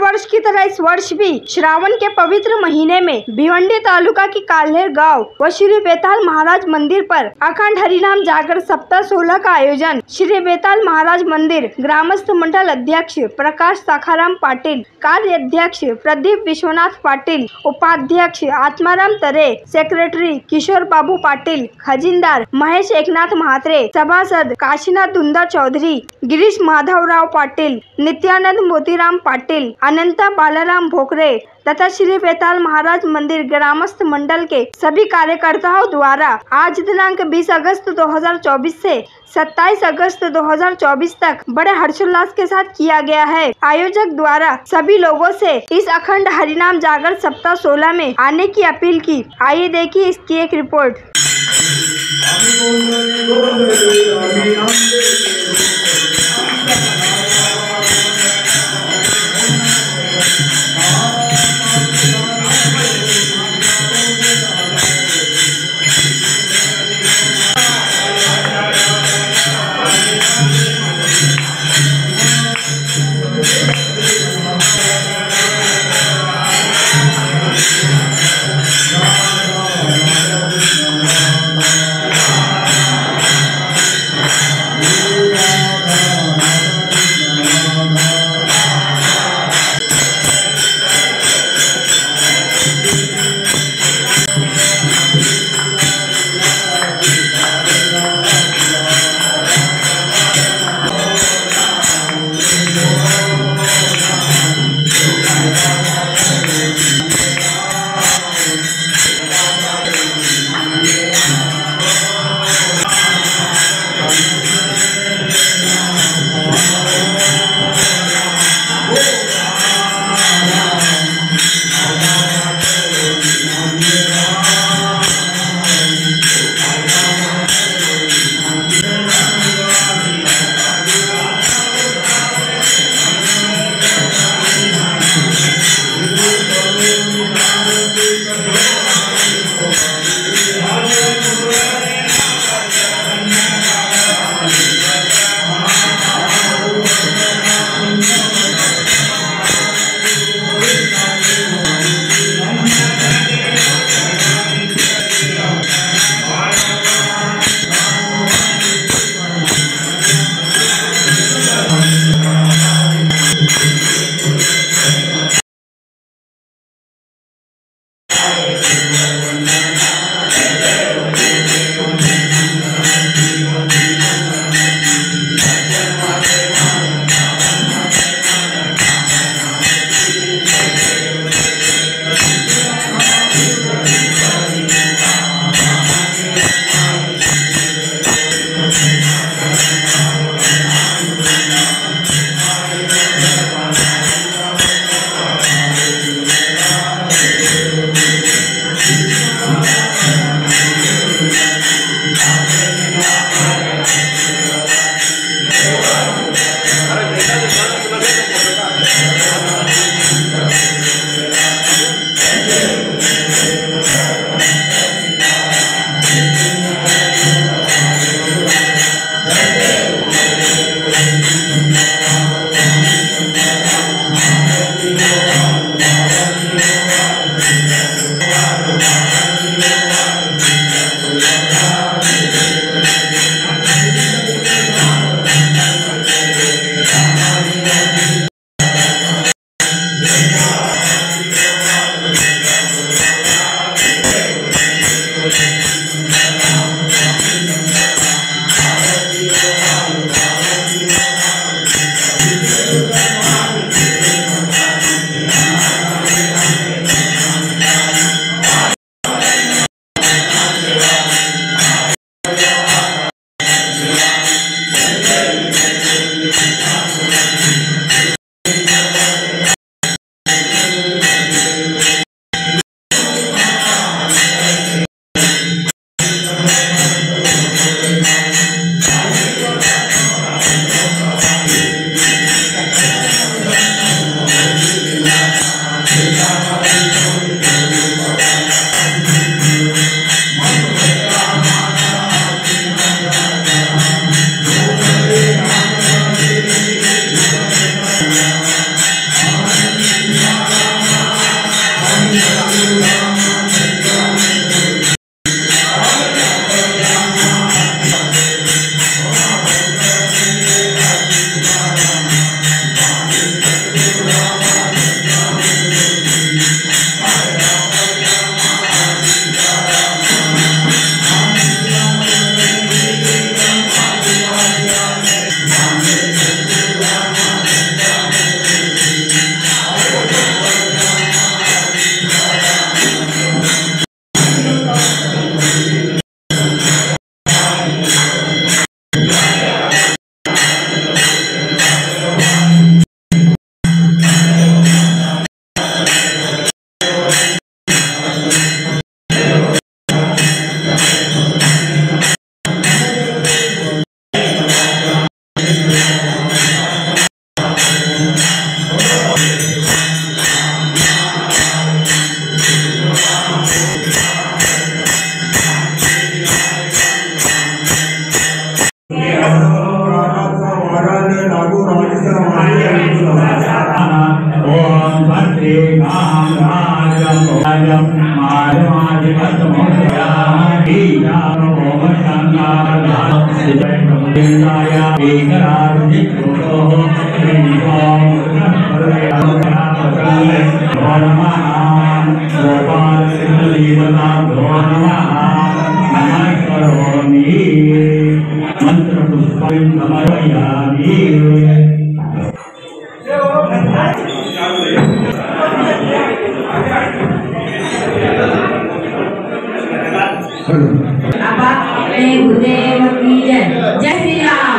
वर्ष की तरह इस वर्ष भी श्रावण के पवित्र महीने में भिवंडी तालुका की काल्हेर गांव व श्री बेताल महाराज मंदिर पर अखंड हरिनाम जागर सप्ताह 16 का आयोजन श्री बेताल महाराज मंदिर ग्रामस्थ मंडल अध्यक्ष प्रकाश साखाराम पाटिल, कार्य अध्यक्ष प्रदीप विश्वनाथ पाटिल, उपाध्यक्ष आत्माराम तरे, सेक्रेटरी किशोर बाबू पाटिल, खजिनदार महेश एकनाथ महात्रे, सभासद काशीनाथ धुंदा चौधरी, गिरीश माधवराव पाटिल, नित्यानंद मोतीराम पाटिल, अनंता बालाराम भोकरे तथा श्री बेताल महाराज मंदिर ग्रामस्थ मंडल के सभी कार्यकर्ताओं द्वारा आज दिनांक 20 अगस्त 2024 से 27 अगस्त 2024 तक बड़े हर्षोल्लास के साथ किया गया है। आयोजक द्वारा सभी लोगों से इस अखंड हरिनाम जागर सप्ताह 16 में आने की अपील की। आइए देखिए इसकी एक रिपोर्ट। मंत्रपुष्पं समर्पयामि। गुरुदेव की जय। जय श्री राम।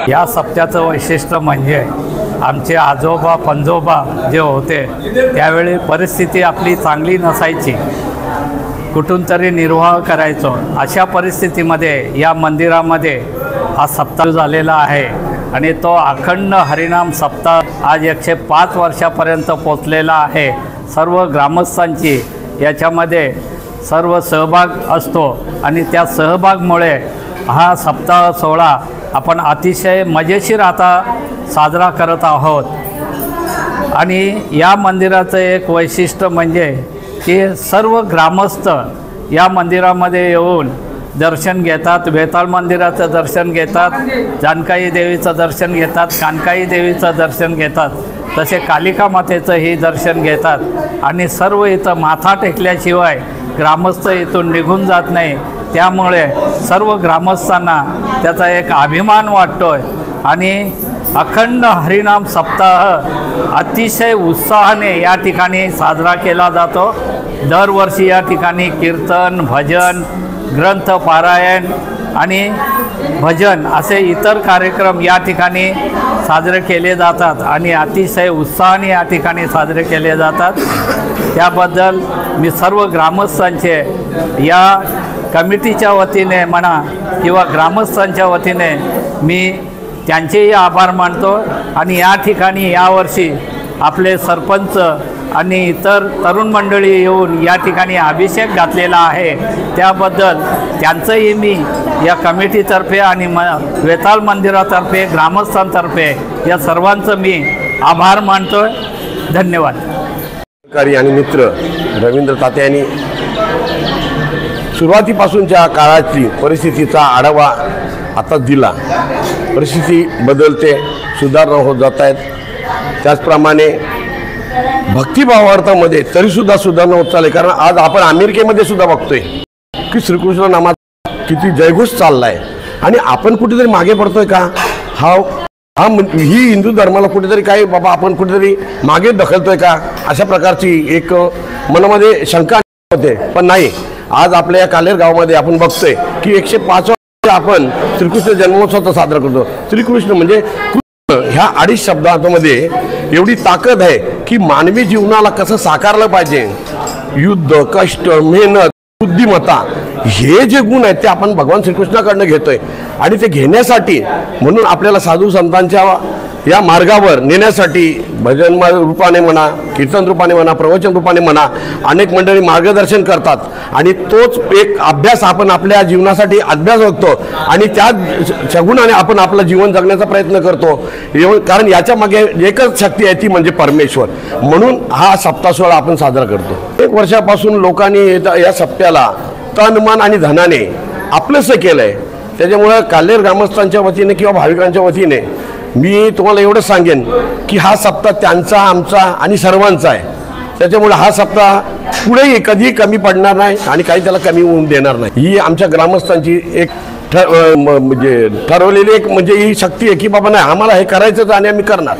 या सप्त्याचं वैशिष्ट्य म्हणजे आमचे आजोबा पंजोबा जे होते त्यावेळी परिस्थिती आपली चांगली नसायची, कुठून तरी निर्वाह करायचो। अशा परिस्थितीमध्ये या मंदिरामध्ये हा सप्ताह झालेला आहे आणि तो अखंड हरिनाम सप्ताह आज 105 वर्षापर्यंत पोचलेला आहे। सर्व ग्रामस्थांची याच्यामध्ये सर्व सहभाग असतो आणि त्या सहभागामुळे हा सप्ताह सोहळा आपण अतिशय मजेशीर आता साजरा करत आहोत। आणि या मंदिराचं एक वैशिष्ट्य म्हणजे की सर्व ग्रामस्थ या मंदिरामध्ये येऊन दर्शन घेतात। वेताळ मंदिराचं दर्शन घेतात, जानकाई देवीचं दर्शन घेतात, कानकाई देवीचं दर्शन घेतात, तसे कालिका मातेचंही दर्शन घेतात आणि सर्व इथं माथा टेकल्याशिवाय ग्रामस्थ इथून निघून जात नाही। त्यामुळे सर्व ग्रामस्थांना त्याचा एक अभिमान वाटतोय आणि अखंड हरिनाम सप्ताह अतिशय उत्साहाने या ठिकाणी साजरा केला जातो। दरवर्षी या ठिकाणी कीर्तन, भजन, ग्रंथ पारायण आणि भजन असे इतर कार्यक्रम या ठिकाणी साजरे केले जातात आणि अतिशय उत्साहाने या ठिकाणी साजरे केले जातात। त्याबद्दल मी सर्व ग्रामस्थांचे या कमिटीच्या वतीने म्हणा किंवा ग्रामस्थांच्या वतीने मी त्यांचेही आभार मानतो। आणि या ठिकाणी यावर्षी आपले सरपंच आणि इतर तरुण मंडळी येऊन या ठिकाणी अभिषेक घातलेला आहे, त्याबद्दल त्यांचंही मी या कमिटीतर्फे आणि वेताळ मंदिरातर्फे ग्रामस्थांतर्फे या सर्वांचं मी आभार मानतो। धन्यवाद। आणि मित्र रवींद्र ताते यांनी सुरुवातीपासूनच्या काळाची परिस्थितीचा आढावा आता दिला। परिस्थिती बदलते, सुधारणा होत जात आहेत, त्याचप्रमाणे भक्तिभावार्थामध्ये तरीसुद्धा सुधारणा होत चालली। कारण आज आपण अमेरिकेमध्ये सुद्धा बघतोय की श्रीकृष्ण नामाचा किती जयघोष चालला आहे आणि आपण कुठेतरी मागे पडतोय का? ही हिंदू धर्माला कुठेतरी काय बाबा आपण कुठेतरी मागे ढकलतोय का, अशा प्रकारची एक मनामध्ये शंका होते। पण नाही, आज आपल्या या कालेर गावामध्ये आपण बघतोय की 105 आपण श्रीकृष्ण जन्मोत्सव साजरा करतो। श्रीकृष्ण म्हणजे ह्या 2.5 शब्दांमध्ये एवढी ताकद आहे की मानवी जीवनाला कसं साकारलं पाहिजे, युद्ध, कष्ट, मेहनत, बुद्धिमत्ता हे जे गुण आहेत ते आपण भगवान श्रीकृष्णाकडनं घेतोय आणि ते घेण्यासाठी म्हणून आपल्याला साधू संतांच्या या मार्गावर नेण्यासाठी भजन रूपाने म्हणा, कीर्तन रूपाने म्हणा, प्रवचन रूपाने म्हणा अनेक मंडळी मार्गदर्शन करतात आणि तोच एक अभ्यास आपण आपल्या जीवनासाठी अभ्यास बघतो आणि त्या सगुणाने आपण आपलं जीवन जगण्याचा प्रयत्न करतो। कारण याच्या मागे एकच शक्ती आहे ती म्हणजे परमेश्वर। म्हणून हा सप्ताह सोहळा आपण साजरा करतो। 1 वर्षापासून लोकांनी या सप्त्याला तन मन आणि धनाने आपलंसं केलंय। त्याच्यामुळं काल्हेर ग्रामस्थांच्या वतीने किंवा भाविकांच्या वतीने मी तुम्हाला एवढंच सांगेन की हा सप्ताह त्यांचा, आमचा आणि सर्वांचा आहे. त्याच्यामुळे हा सप्ताह पुढेही कधीही कमी पडणार नाही आणि काही त्याला कमी होऊन देणार नाही. ही आमच्या ग्रामस्थांची एक म्हणजे ठरवलेली एक म्हणजे ही शक्ती आहे की बाबा नाही आम्हाला हे करायचंच आणि आम्ही करणार.